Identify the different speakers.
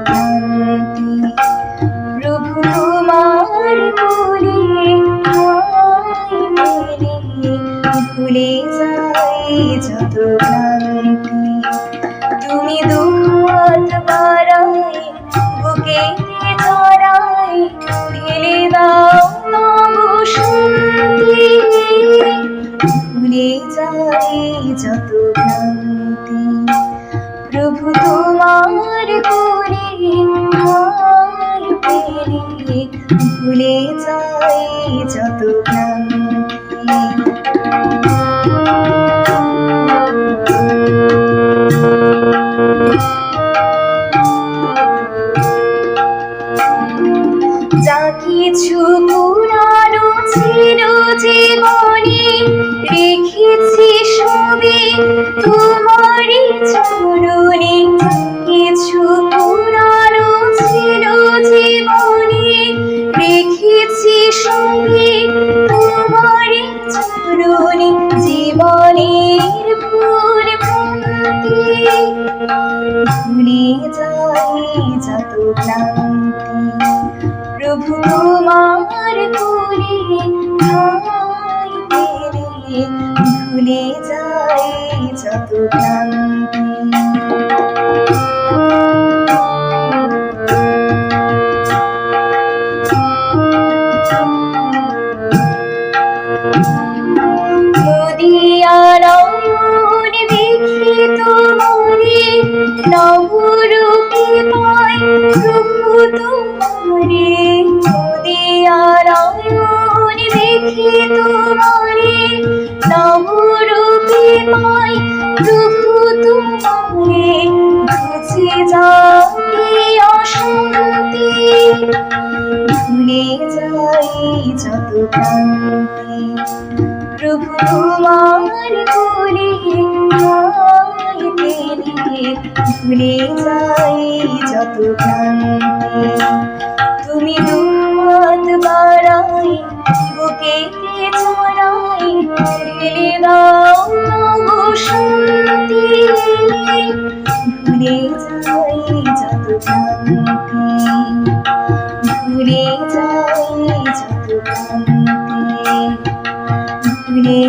Speaker 1: ক্লান্তি। প্রভু তোমার কোলে ঠাঁই পেলে ভুলে যাই যত ক্লান্তি। তুমি দুহাত বাড়াই বুকে জড়াই ঢেলে দাও তবু শান্তি। ভুলে যাই যত ক্লান্তি। প্রভু তোমার কোলে ঠাঁই পেলে ভুলে যাই যত ক্লান্তি। যা কিছু পুরানো ছিল জীবনে রেখেছি সবে তোমারই চরণে। কিছু পুরানো ছিল জীবনে রেখেছি সবে তোমারই চরণে। জীবনের ভুল ভ্রান্তি ভুলে যাই যত ক্লান্তি। প্রভু তোমার কোলে ঠাঁই পেলে ভুলে যাই যত ক্লান্তি। নদিয়া নয়ন দেখি তোমারে নবরূপে পাই প্রভু তোমারে। নদিয়া নয়ন দেখি তোমারে নবরূপে পাই প্রভু তোমারে। ঘুচে যাই অশান্তি ভুলে যাই যত ক্লান্তি। প্রভু তোমার কোলে ঠাঁই পেলে ভুলে যাই যত ক্লান্তি। তুমি দুহাত বাড়াই বুকে জড়াই ঢেলে দাও তবু শান্তি। ভুলে যাই যত ক্লান্তি। ভুলে যাই যত ক্লান্তি। ভুলে